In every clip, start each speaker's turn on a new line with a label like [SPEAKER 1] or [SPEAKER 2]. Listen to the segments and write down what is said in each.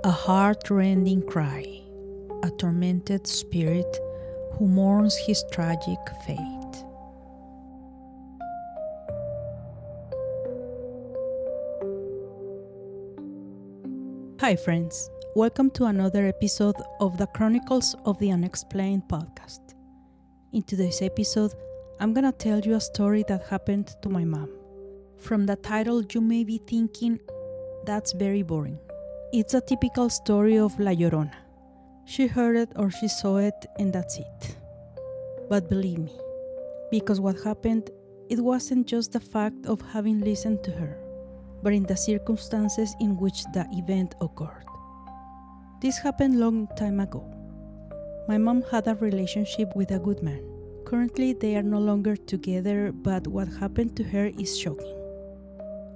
[SPEAKER 1] A heart-rending cry, a tormented spirit who mourns his tragic fate. Hi friends, welcome to another episode of the Chronicles of the Unexplained podcast. In today's episode, I'm gonna tell you a story that happened to my mom. From the title, you may be thinking, that's very boring. It's a typical story of LLorona. She heard it or she saw it and that's it. But believe me, because what happened, it wasn't just the fact of having listened to her, but in the circumstances in which the event occurred. This happened long time ago. My mom had a relationship with a good man. Currently, they are no longer together, but what happened to her is shocking.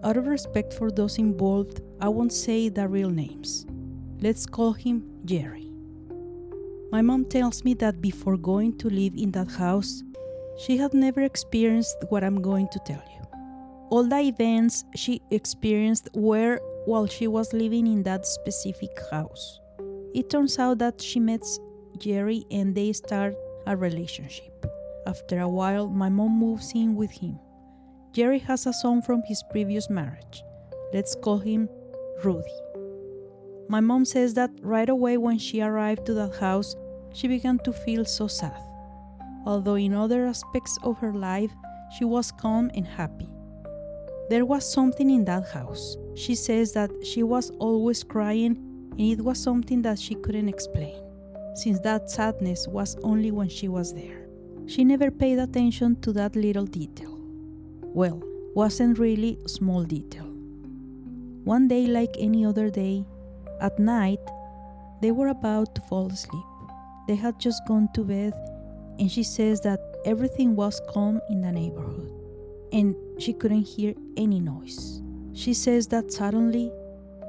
[SPEAKER 1] Out of respect for those involved, I won't say the real names. Let's call him Jerry. My mom tells me that before going to live in that house, she had never experienced what I'm going to tell you. All the events she experienced were while she was living in that specific house. It turns out that she met Jerry and they start a relationship. After a while, my mom moves in with him. Jerry has a son from his previous marriage. Let's call him Rudy. My mom says that right away when she arrived to that house, she began to feel so sad. Although in other aspects of her life, she was calm and happy. There was something in that house. She says that she was always crying and it was something that she couldn't explain, since that sadness was only when she was there. She never paid attention to that little detail. Well, wasn't really a small detail. One day, like any other day, at night, they were about to fall asleep. They had just gone to bed, and she says that everything was calm in the neighborhood, and she couldn't hear any noise. She says that suddenly,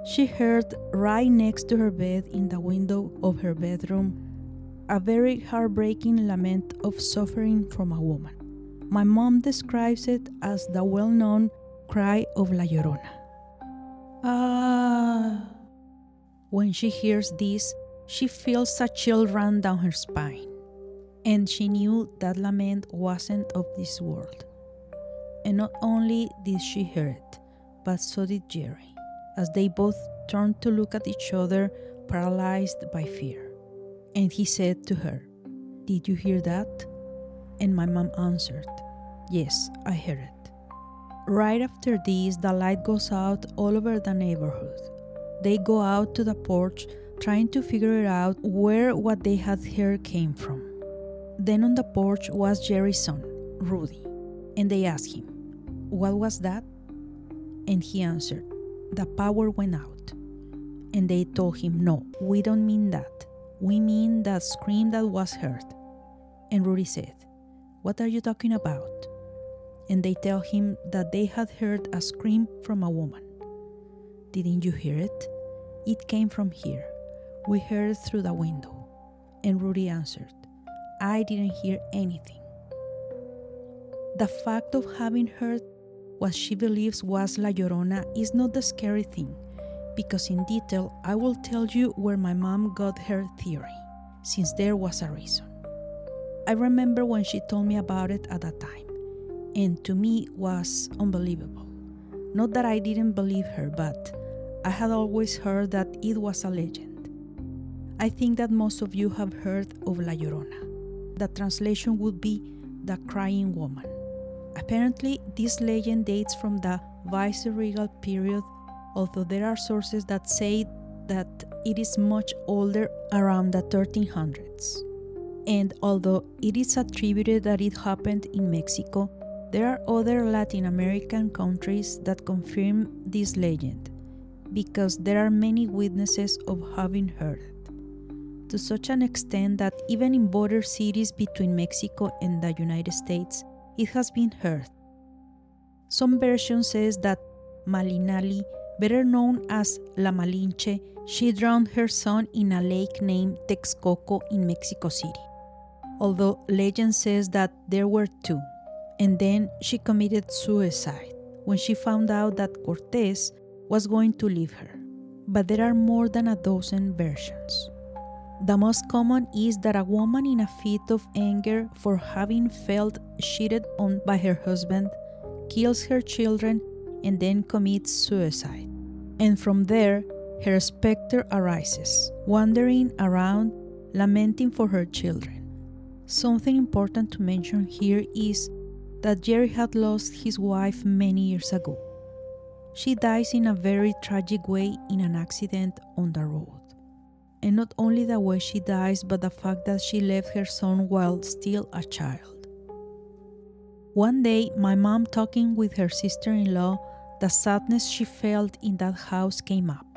[SPEAKER 1] she heard right next to her bed in the window of her bedroom a very heartbreaking lament of suffering from a woman. My mom describes it as the well-known cry of LLorona. Ah! When she hears this, she feels a chill run down her spine, and she knew that lament wasn't of this world. And not only did she hear it, but so did Jerry, as they both turned to look at each other, paralyzed by fear. And he said to her, "Did you hear that?" And my mom answered, "Yes, I heard it." Right after this, the light goes out all over the neighborhood. They go out to the porch, trying to figure out where what they had heard came from. Then on the porch was Jerry's son, Rudy, and they asked him, "What was that?" And he answered, "The power went out." And they told him, "No, we don't mean that. We mean that scream that was heard." And Rudy said, "What are you talking about?" And they tell him that they had heard a scream from a woman. "Didn't you hear it? It came from here. We heard it through the window." And Rudy answered, "I didn't hear anything." The fact of having heard what she believes was LLorona is not the scary thing, because in detail I will tell you where my mom got her theory, since there was a reason. I remember when she told me about it at that time, and to me was unbelievable. Not that I didn't believe her, but I had always heard that it was a legend. I think that most of you have heard of LLorona. The translation would be the crying woman. Apparently, this legend dates from the viceregal period, although there are sources that say that it is much older, around the 1300s. And although it is attributed that it happened in Mexico, there are other Latin American countries that confirm this legend, because there are many witnesses of having heard it, to such an extent that even in border cities between Mexico and the United States, it has been heard. Some version says that Malinali, better known as La Malinche, she drowned her son in a lake named Texcoco in Mexico City. Although legend says that there were two, and then she committed suicide when she found out that Cortés was going to leave her. but there are more than a dozen versions. The most common is that a woman in a fit of anger for having felt cheated on by her husband kills her children and then commits suicide. And from there, her specter arises, wandering around, lamenting for her children. Something important to mention here is that Jerry had lost his wife many years ago. She dies in a very tragic way in an accident on the road. And not only the way she dies, but the fact that she left her son while still a child. One day, my mom talking with her sister-in-law, the sadness she felt in that house came up.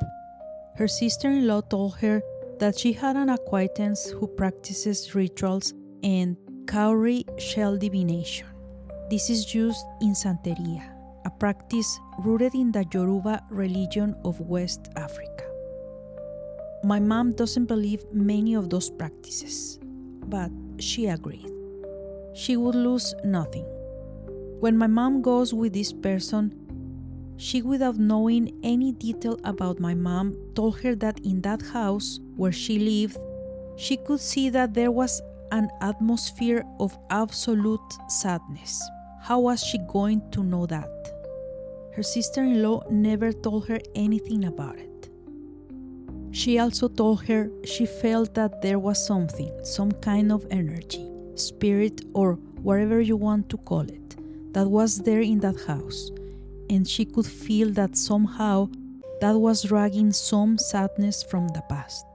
[SPEAKER 1] Her sister-in-law told her that she had an acquaintance who practices rituals and cowrie shell divination. This is used in Santeria, a practice rooted in the Yoruba religion of West Africa. My mom doesn't believe many of those practices, but she agreed. She would lose nothing. When my mom goes with this person, she, without knowing any detail about my mom, told her that in that house where she lived, she could see that there was an atmosphere of absolute sadness. How was she going to know that? Her sister-in-law never told her anything about it. She also told her she felt that there was something, some kind of energy, spirit, or whatever you want to call it, that was there in that house, and she could feel that somehow that was dragging some sadness from the past.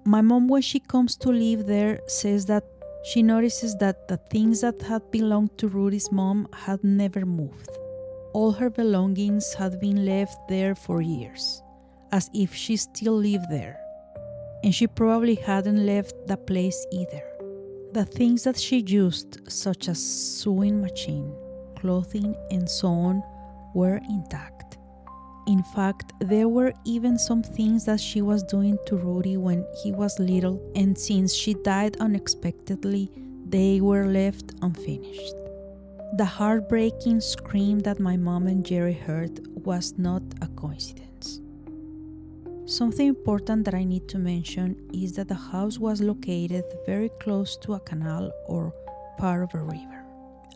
[SPEAKER 1] My mom, when she comes to live there, says that she notices that the things that had belonged to Rudy's mom had never moved. All her belongings had been left there for years, as if she still lived there, and she probably hadn't left the place either. The things that she used, such as sewing machine, clothing, and so on, were intact. In fact, there were even some things that she was doing to Rudy when he was little, and since she died unexpectedly, they were left unfinished. The heartbreaking scream that my mom and Jerry heard was not a coincidence. Something important that I need to mention is that the house was located very close to a canal or part of a river.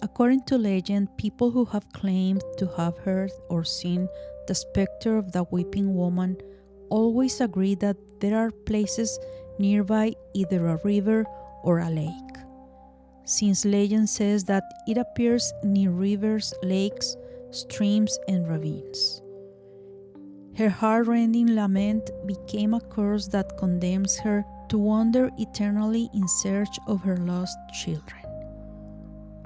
[SPEAKER 1] According to legend, people who have claimed to have heard or seen the specter of the weeping woman always agree that there are places nearby either a river or a lake, since legend says that it appears near rivers, lakes, streams, and ravines. Her heart-rending lament became a curse that condemns her to wander eternally in search of her lost children.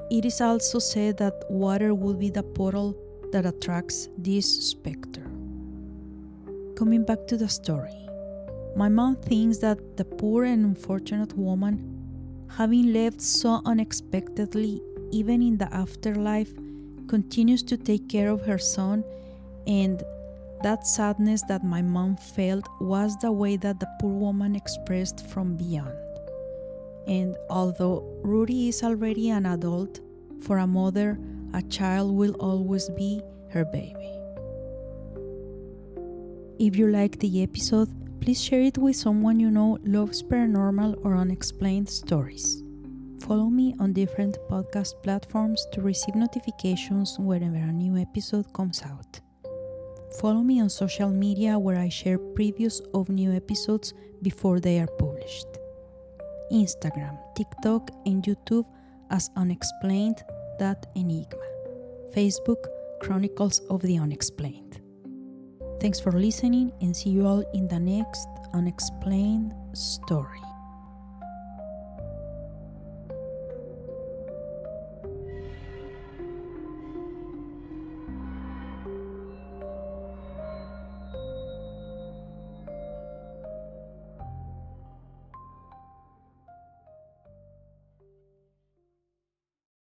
[SPEAKER 1] It is also said that water would be the portal that attracts this specter. Coming back to the story, my mom thinks that the poor and unfortunate woman, having left so unexpectedly, even in the afterlife, continues to take care of her son, and that sadness that my mom felt was the way that the poor woman expressed from beyond. And although Rudy is already an adult, for a mother, a child will always be her baby. If you liked the episode, please share it with someone you know loves paranormal or unexplained stories. Follow me on different podcast platforms to receive notifications whenever a new episode comes out. Follow me on social media where I share previews of new episodes before they are published. Instagram, TikTok, and YouTube as unexplained.enigma. Facebook, Chronicles of the Unexplained. Thanks for listening and see you all in the next unexplained story.